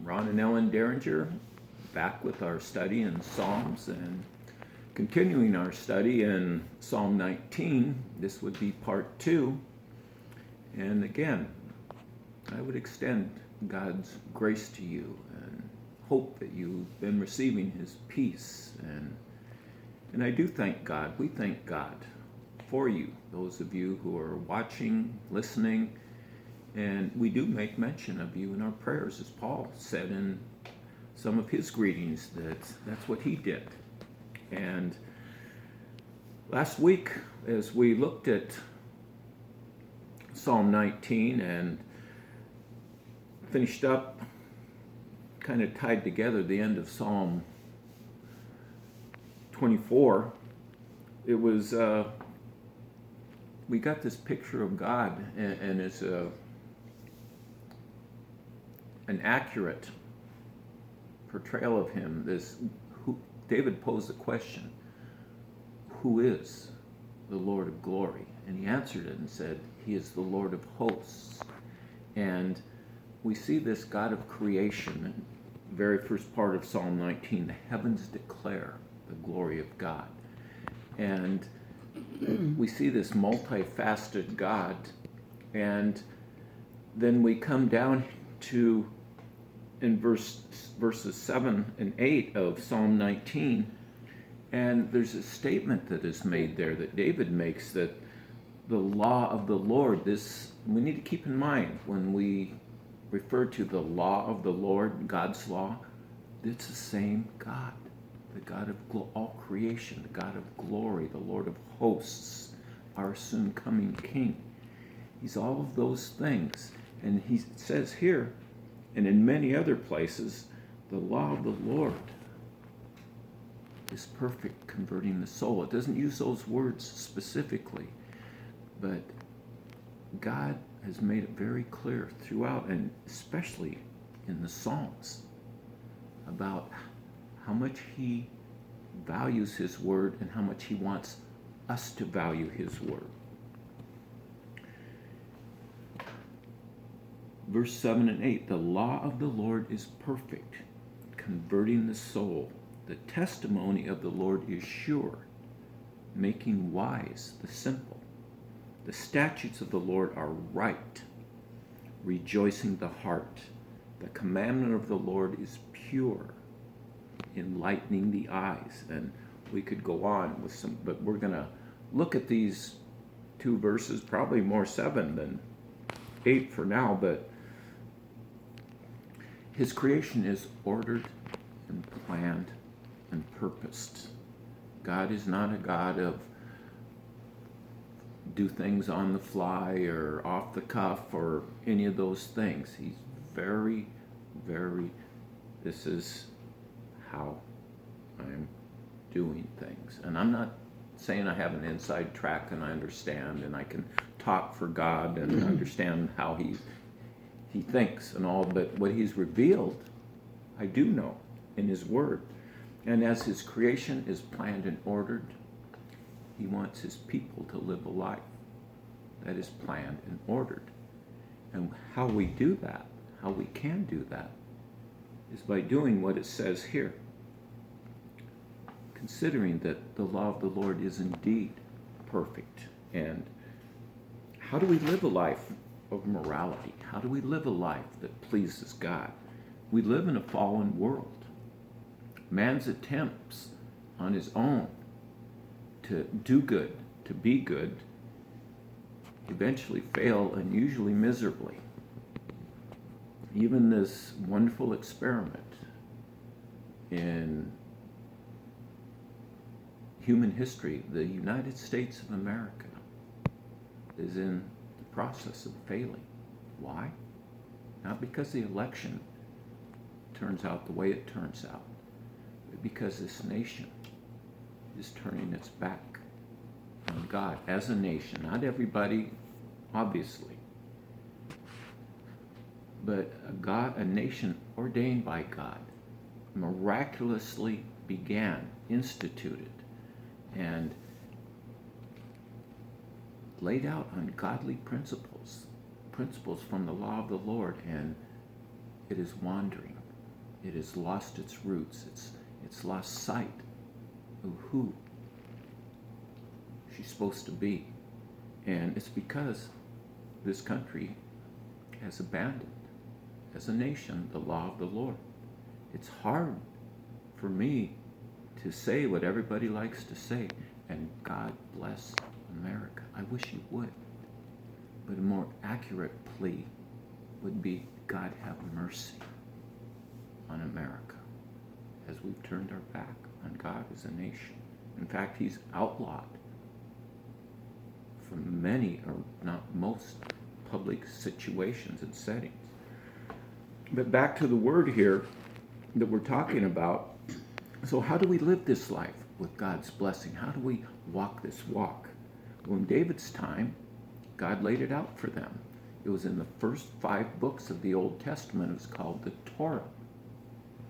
Ron and Ellen Dearinger, back with our study in Psalms and continuing our study in Psalm 19. This would be part 2. And again, I would extend God's grace to you and hope that you've been receiving his peace. And I do thank God. We thank God for you, those of you who are watching, listening. And we do make mention of you in our prayers, as Paul said in some of his greetings, that's what he did. And last week, as we looked at Psalm 19 and finished up, kind of tied together the end of Psalm 24, it was, we got this picture of God, and it's an accurate portrayal of him. David posed the question, who is the Lord of glory? And he answered it and said, he is the Lord of hosts. And we see this God of creation in the very first part of Psalm 19. The heavens declare the glory of God. And we see this multifaceted God. And then we come down to in verses 7 and 8 of Psalm 19, and there's a statement that is made there that David makes, that the law of the Lord, this we need to keep in mind when we refer to the law of the Lord, God's law, it's the same God, the God of all creation, the God of glory, the Lord of hosts, our soon coming King. He's all of those things. And he says here, and in many other places, the law of the Lord is perfect, converting the soul. It doesn't use those words specifically, but God has made it very clear throughout, and especially in the Psalms, about how much he values his word and how much he wants us to value his word. Verse 7 and 8, the law of the Lord is perfect, converting the soul. The testimony of the Lord is sure, making wise the simple. The statutes of the Lord are right, rejoicing the heart. The commandment of the Lord is pure, enlightening the eyes. And we could go on with some, but we're going to look at these 2 verses, probably more 7 than 8 for now, but his creation is ordered and planned and purposed. God is not a God of do things on the fly or off the cuff or any of those things. He's very, very, this is how I'm doing things. And I'm not saying I have an inside track and I understand and I can talk for God and understand how he thinks and all, but what he's revealed, I do know in his word. And as his creation is planned and ordered, he wants his people to live a life that is planned and ordered. And how we do that, how we can do that, is by doing what it says here. Considering that the law of the Lord is indeed perfect. And how do we live a life of morality? How do we live a life that pleases God? We live in a fallen world. Man's attempts on his own to do good, to be good, eventually fail, and usually miserably. Even this wonderful experiment in human history, the United States of America, is in the process of failing. Why? Not because the election turns out the way it turns out, but because this nation is turning its back on God as a nation. Not everybody, obviously, but a nation ordained by God, miraculously began, instituted, and laid out on godly principles from the law of the Lord, and it is wandering. It has lost its roots. It's lost sight of who she's supposed to be. And it's because this country has abandoned, as a nation, the law of the Lord. It's hard for me to say what everybody likes to say, and God bless America. I wish you would. But a more accurate plea would be, God have mercy on America, as we've turned our back on God as a nation. In fact, he's outlawed from many, or not most, public situations and settings. But back to the word here that we're talking about. So how do we live this life with God's blessing? How do we walk this walk? Well, in David's time, God laid it out for them. It was in the first 5 books of the Old Testament. It was called the Torah,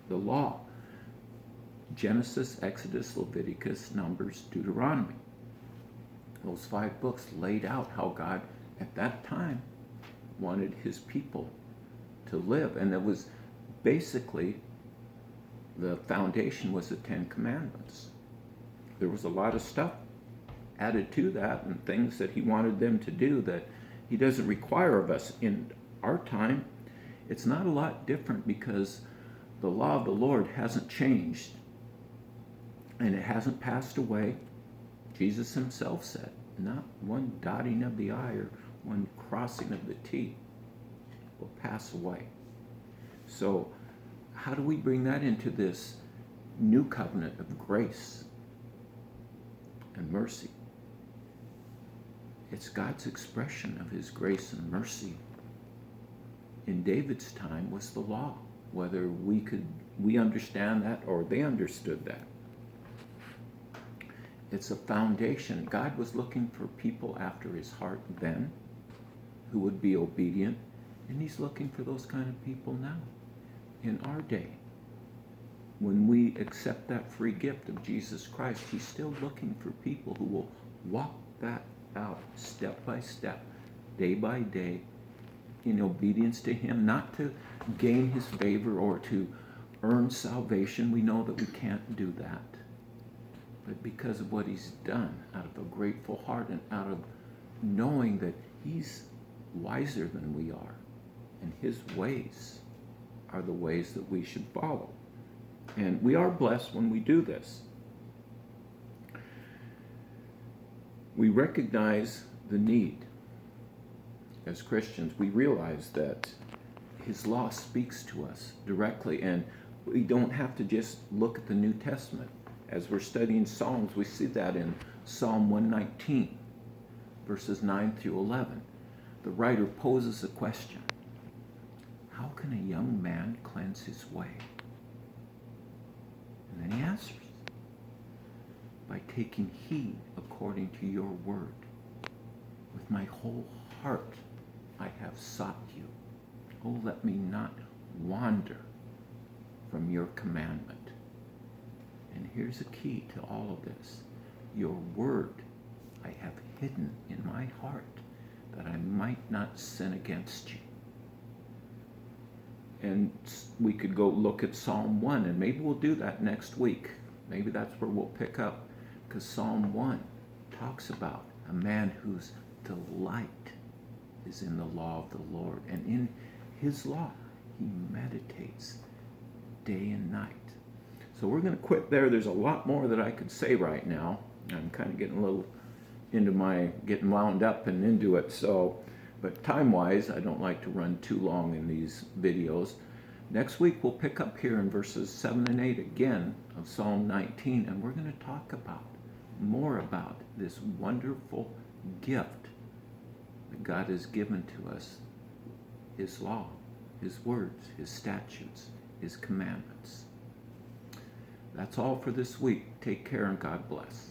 the law. Genesis, Exodus, Leviticus, Numbers, Deuteronomy. Those 5 books laid out how God, at that time, wanted his people to live. And it was basically, the foundation was the 10 Commandments. There was a lot of stuff added to that and things that he wanted them to do that he doesn't require of us. In our time, it's not a lot different, because the law of the Lord hasn't changed and it hasn't passed away. Jesus himself said, not one dotting of the I or one crossing of the T will pass away. So how do we bring that into this new covenant of grace and mercy? It's God's expression of his grace and mercy. In David's time was the law, whether we understand that or they understood that. It's a foundation. God was looking for people after his heart then who would be obedient, and he's looking for those kind of people now in our day. When we accept that free gift of Jesus Christ, he's still looking for people who will walk that out step by step, day by day, in obedience to him, not to gain his favor or to earn salvation. We know that we can't do that. But because of what he's done, out of a grateful heart and out of knowing that he's wiser than we are, and his ways are the ways that we should follow. And we are blessed when we do this. We recognize the need. As Christians, we realize that his law speaks to us directly, and we don't have to just look at the New Testament. As we're studying Psalms, we see that in Psalm 119, verses 9 through 11. The writer poses a question: how can a young man cleanse his way? And then he answers, by taking heed according to your word. With my whole heart I have sought you. Oh, let me not wander from your commandment. And here's a key to all of this. Your word I have hidden in my heart, that I might not sin against you. And we could go look at Psalm 1, and maybe we'll do that next week. Maybe that's where we'll pick up, because Psalm 1 talks about a man whose delight is in the law of the Lord, and in his law he meditates day and night. So we're going to quit there. There's a lot more that I could say right now. I'm kind of getting a little getting wound up and into it. But time-wise, I don't like to run too long in these videos. Next week, we'll pick up here in verses 7 and 8 again of Psalm 19, and we're going to talk more about this wonderful gift that God has given to us, his law, his words, his statutes, his commandments. That's all for this week. Take care and God bless.